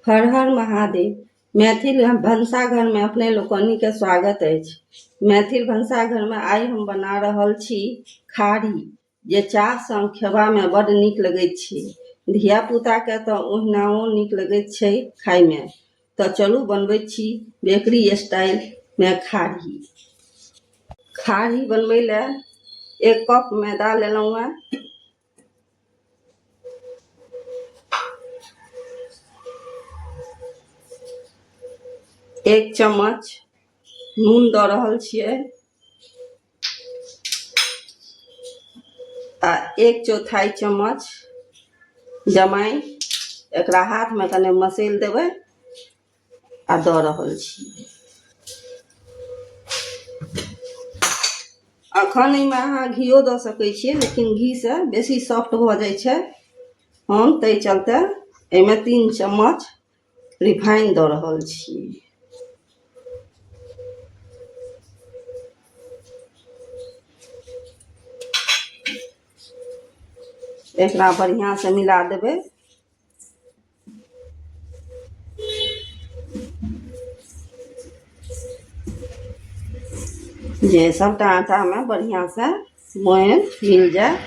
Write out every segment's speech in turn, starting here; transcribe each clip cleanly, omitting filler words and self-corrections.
हर हर महादेव। मैथिल भनसाघर में अपने लोकनि के स्वागत अछि। मैथिल भनसाघर में आइ हम बना रहल छी खारी, जे चाह संग खेबा में बड़ नीक लगैत छै। धिया पुता के तो ओहिनाओ नीक लगैत छै खाय में। तो चलू बनबैत छी बेकरी स्टाइल में खारी। खारी बनबै ले 1 कप मैदा लेलहुँ हैं। 1 चम्मच नून दऽ रहल छियै आ 1/4 चम्मच जमाइन। एकरा हाथ में कने मसल देबै आ दऽ रहल छी। अखन एहिमे अहाँ घीओ दऽ सकै छियै, लेकिन घी से बेसी सॉफ्ट भऽ जाइ छै। हम ताहि चलते एहिमे 3 चम्मच रिफाइन दऽ रहल छी। एकरा बढ़िया से मिला देबै। जे सबटा आटा में बढ़िया से मोइन मिल जाए।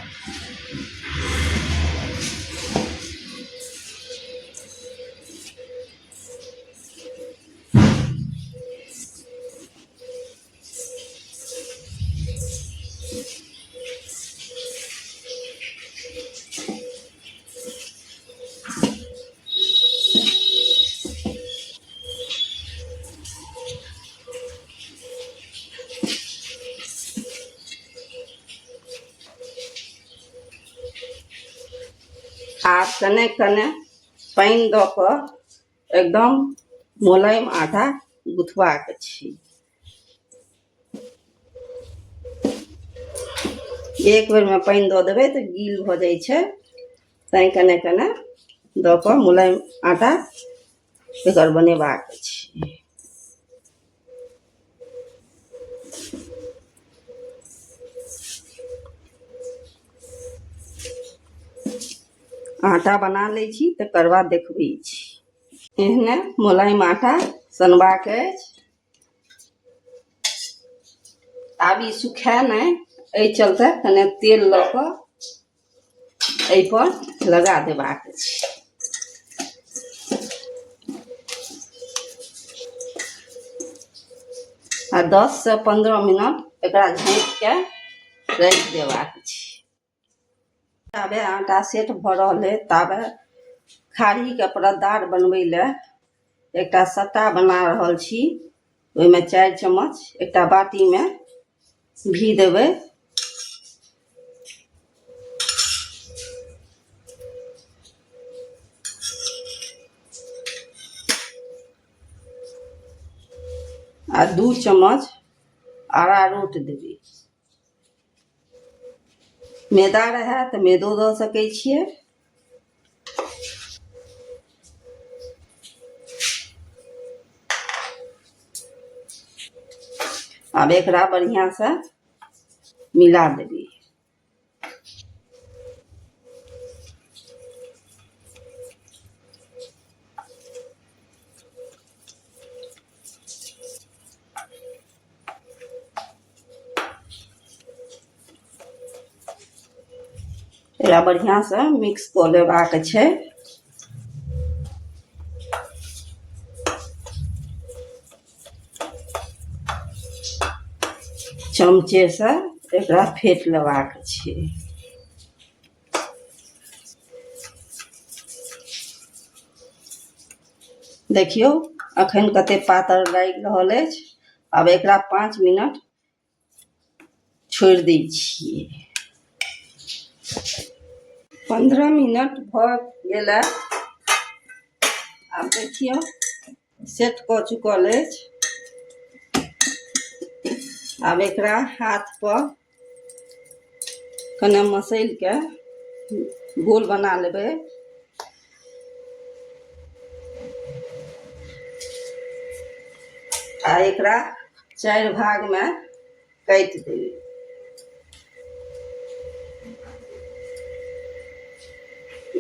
आब कने कने पानी दऽ कऽ एकदम मुलायम आटा गुथबाक छै। एक बेर में पानी दऽ देबै तऽ गील भऽ जाइ छै, तैं कने कने दऽ कऽ मुलायम आटा एकर बनेबाक छै। आटा बना लै छी तकर बाद देखबै छी। एहने मुलायम आटा सनबाक अछि। आब ई सुखाय नहि, एहि चलते कने तेल लऽ कऽ एहि पर लगा देबाक छै। आ 10 से 15 मिनट एकरा झाँपि के रख देबाक छै। ताबे आटा सेट भऽ रहल है, ताबे खारी के परतदार बनबै ले एकटा सट्टा बना रहल छी। ओहिमे 4 चम्मच एकटा बाटी में घी देबै। आ 2 चम्मच अरारोट देबै। मैदा रहे तो मैदो दऽ सकै छियै। अब एकरा बढ़िया से मिला देबै। एकरा बढ़िया से मिक्स कऽ लेबाक छै। चमचे से एकरा फेंट लेबाक छै। देखियौ अखन कते पातर लागि रहल अछि। अब एकरा 5 मिनट छोड़ि दै छियै। 15 मिनट भऽ गेलै। आब देखियौ सेट कऽ चुकल अछि। अब एकरा हाथ पर कने मसल के गोल बना लेबै। आ एकरा 4 भाग में काटि देबै।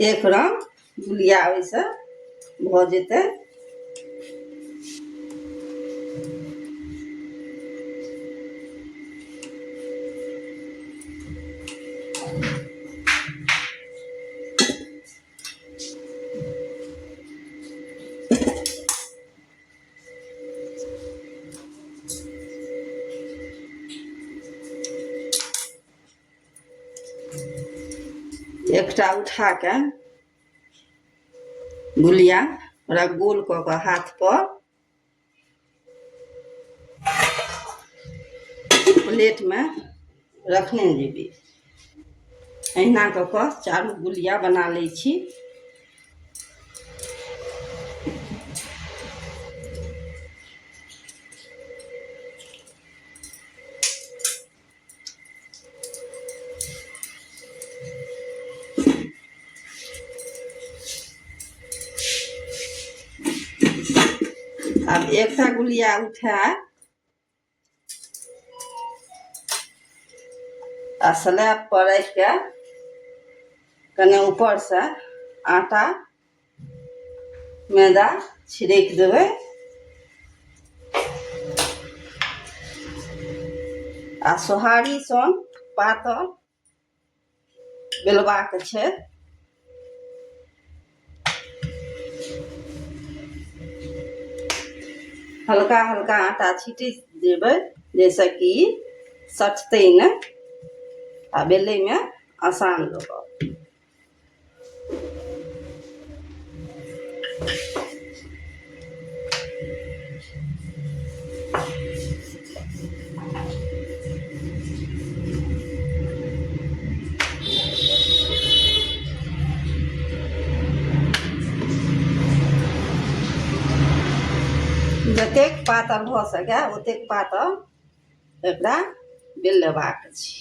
एक रंग गुलिया ओइसे भऽ जेतै। एकटा उठा के गुलिया ओकरा गोल कऽ कऽ हाथ पर प्लेट में रखने जेबी। अहिना कऽ कऽ चारू गुलिया बना लै छी। अब एकटा गुलिया उठा आ स्लैब पर रख के कने ऊपर से आटा मैदा छिड़क देबै आ सोहारी सन पातल बेलबाक छै। हल्का हल्का आटा छीटि देबै जैसे कि सटतै नहीं आ बेलै में आसान रहत। जतेक पातर भऽ सकै ओतेक पातर एकरा बेल लेबाक छै।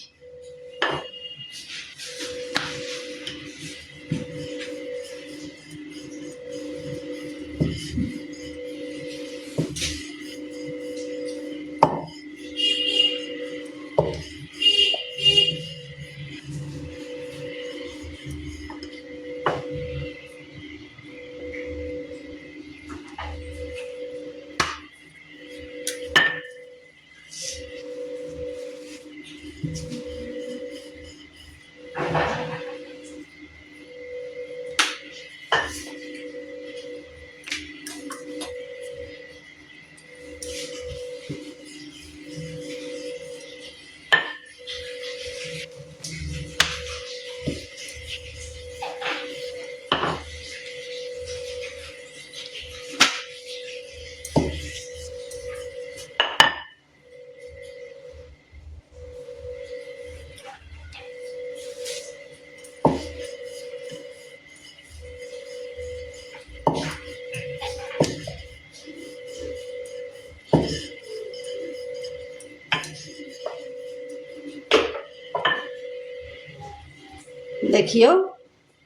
देखियो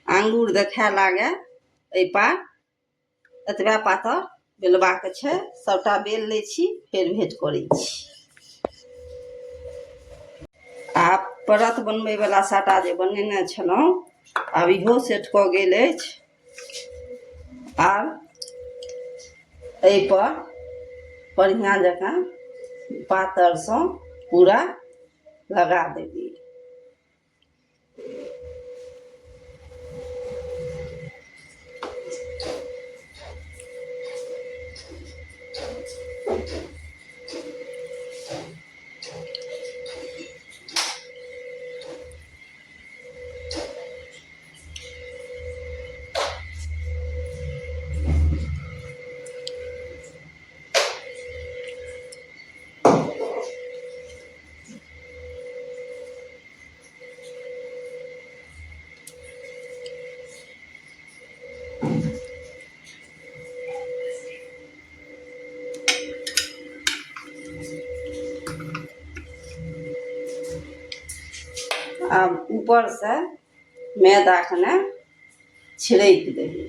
आंगूर देखाय लागे एहि पार एतबा पातर बेलबाक छै। सबटा बेल लै छी फेर भेंट करै छी। आ परत बनबै वाला साटा जे बनेने छलहुँ आब इहो सेट कऽ गेल अछि। आब एहि पर बढ़िआँ जकाँ पातरसँ पूरा लगा देबै। आब ऊपर से मैदा कने छिड़क देबै।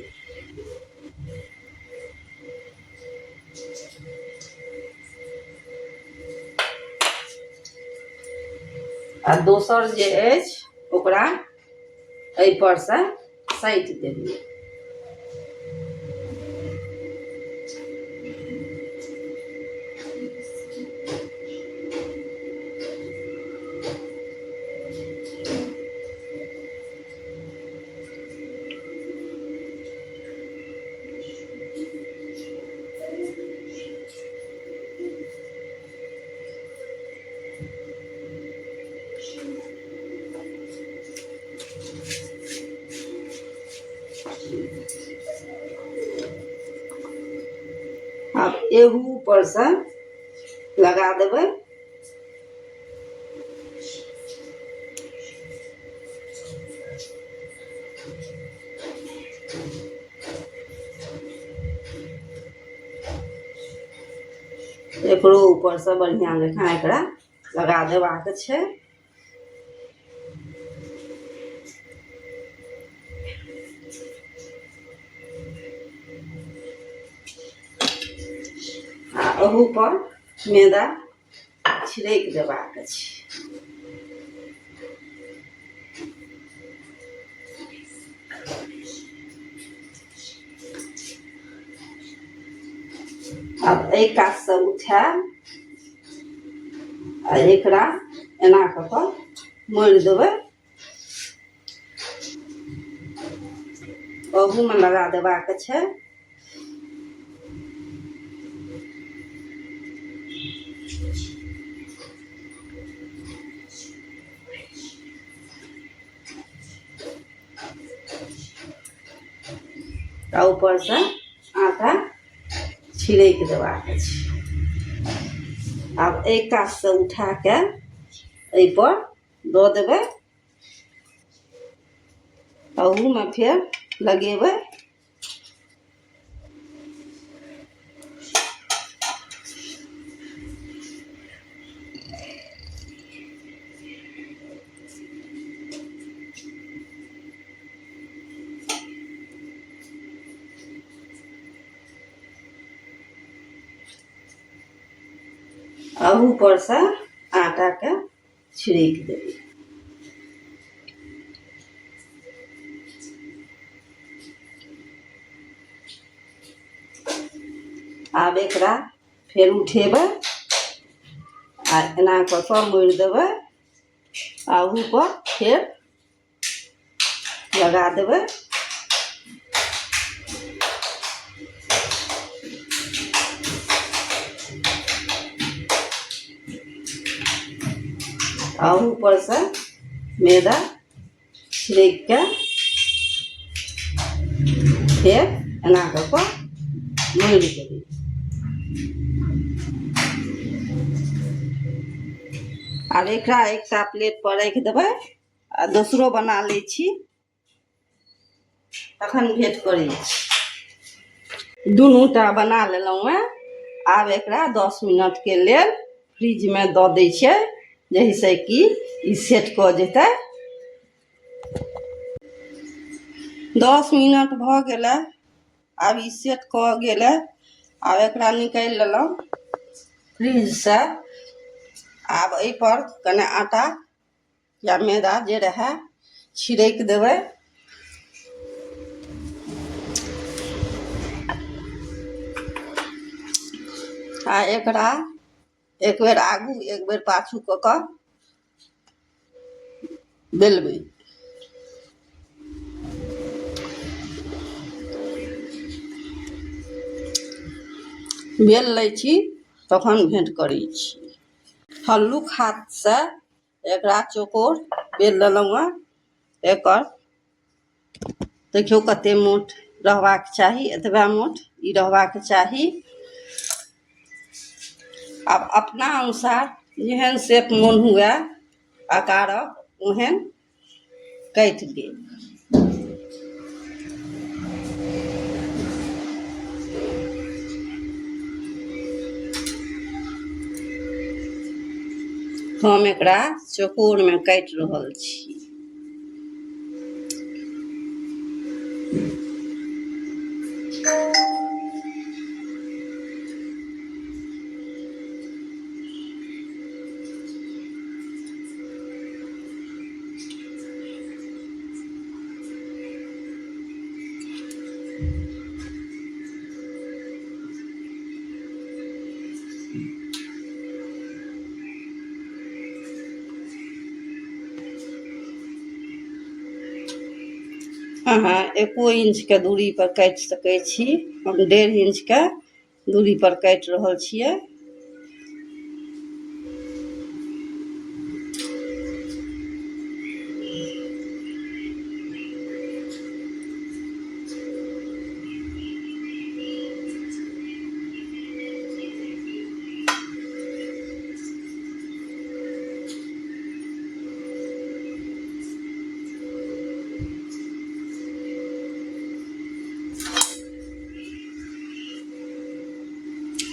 आ दोसर जे अछि ओकरा एहि पर से साटि देबै। अब एगो ऊपर से लगा देबै। एकरो ऊपर से बढ़िया जकाँ एकरा लगा देबाक छै। आ ओहू पर मैदा छिड़क देबाक छै। अब एहि कात से उठायब आ एकरा एना कऽ कऽ मोड़ि देबै। ओहूमे लगा देबाक छै। आ ऊपर से आटा छिड़क देबाक छै। आब एहि कात से उठा के एहि पर दऽ देबै। ओहूमे फेर लगेबै। और ऊपर से आटा के छिड़क देबै। आब एकरा फेर उठेबै आ एना कऽ कऽ मोड़ि देबै आ ऊपर फेर लगा देबै। और ऊपर से मैदा छिड़क के फेर एना कऽ कऽ मोड़ि देबै। आब एकरा एकटा प्लेट पर राखि देबै आ दोसरो बना लै छी, तखन भेंट करै छी। दुनूटा बना लेलहुँ हेँ। आब एकरा 10 मिनट के लेल फ्रिज में दऽ दै छियै, जाहिसँ कि ई सेट कऽ जेतै। 10 मिनट भऽ गेलै। आब ई सेट कऽ गेलै। आब एकरा निकालि लेलहुँ फ्रिज से। आब एहि पर कने आटा या मैदा जे रहै छिड़क देबै। आ एकरा एक बेर आगू एक बेर पाछू कऽ कऽ बेलबै। बेल लै छी तखन भेंट करै छी। हल्लुक हाथ से एकरा चौकोर बेल लेलहुँ हेँ। एकर देखियौ कते मोट रहबाक चाही, एतबा मोट ई रहबाक चाही। आब अपना अनुसार जेहन शेप मोन हुए आकारक ओहन काटि लेब। हम एकरा चौकोर में काटि रहल छी। अहाँ 1 इंच के दूरी पर काटि सकै छी। हम 1.5 इंच के दूरी पर काटि रहल छियै।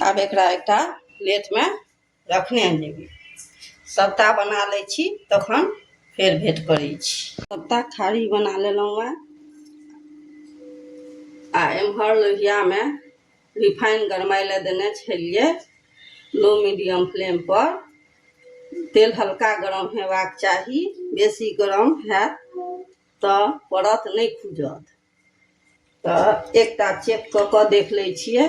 आब एकरा एकटा प्लेट में रखने जेबी। सबटा बना लै छी तखन फेर भेंट करै छी। सबटा खारी बना लेलहुँ हेँ आ एम्हर लोहिया में रिफाइन गरमाय ले देने छलिए लो मीडियम फ्लेम पर। तेल हल्का गरम हेबाक चाही, बेसी गरम हैत तऽ परत नहीं खुजत। तऽ एकटा चेक कऽ कऽ देख लै छियै।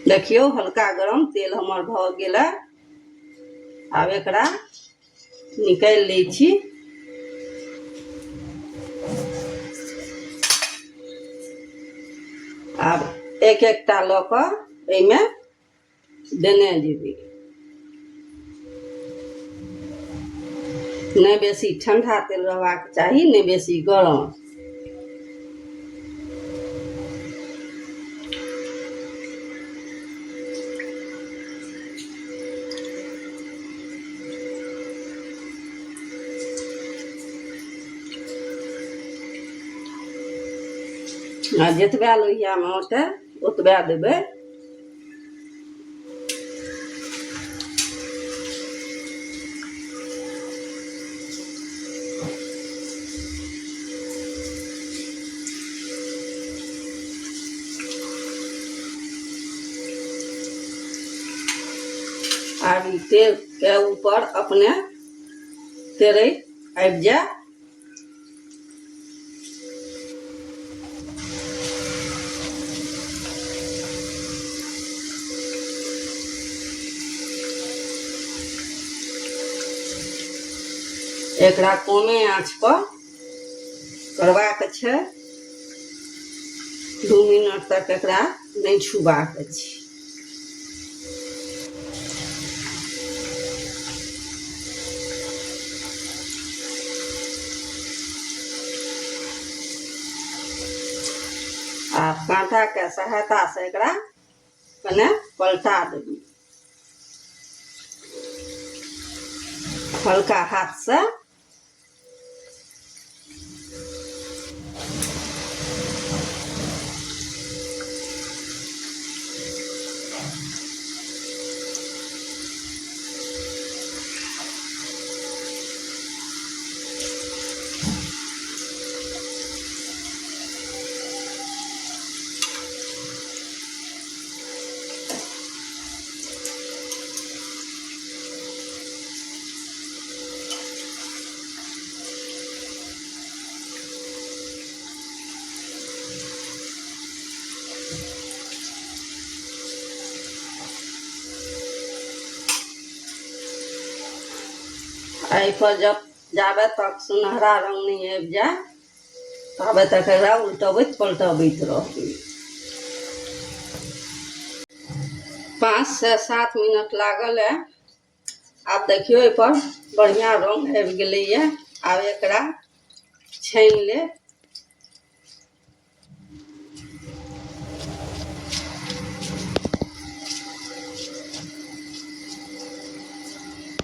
देखियौ हल्का गरम तेल हमर भऽ गेलै। आब एकरा निकालि लै छी। आब एक एकटा लऽ कऽ एहिमे देने जेबै। नहीं बेसी ठंडा तेल रहबाक चाही, नहीं बेसी गरम। आ जतबा लोहिया में औटे ओतबा देबै। आब ई तेल के ऊपर अपने तेरैत आबि जाए। एकरा कमे आँच पर करबाक छै। 2 मिनट तक एकरा नहीं छुबाक छै। आ कांटा के सहायता से एकरा कने पलटा देबी हल्का हाथ से। एहि पर जब जाबे तक सुनहरा रंग नहीं आबि जाए ताबे तक एकरा उल्टबैत पलटबैत रहबै। 5 से 7 मिनट लागल है। आब देखियो एहि पर बढ़िया रंग आबि गेलै है। आब एकरा छानि ले।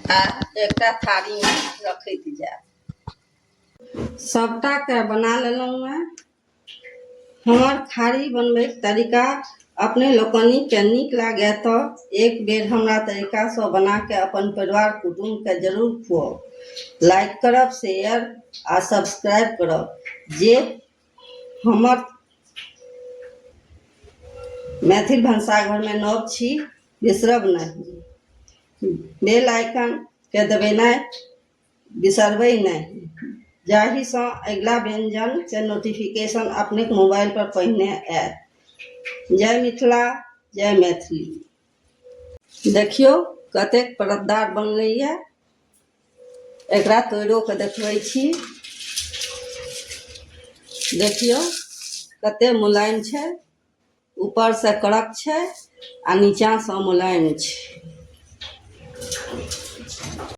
आ एकटा थारी में रखैत जाए। सबटा के बना लेलहुँ है। हमर खारी बनबै के तरीका अपने लोकनि के नीक लागे तो एक बेर हमरा तरीका से बना के अपन परिवार कुटुंब के जरूर खुआउ। लाइक करब, शेयर आ सब्सक्राइब करब जे हमर मैथिल भनसाघर में नव छी बिसरब नहीं। बेल आइकन के दबेनाइ बिसरबै नहीं, जाहि सँ अगिला व्यंजन के नोटिफिकेशन अपने के मोबाइल पर पहिने आयत। जय मिथिला, जय मैथिली। देखियो कतेक परतदार बनलै है। एकरा तोड़ो के देखबै छी। देखियो कते मुलायम छै, ऊपर से कड़क छै आ नीचा से मुलायम छै।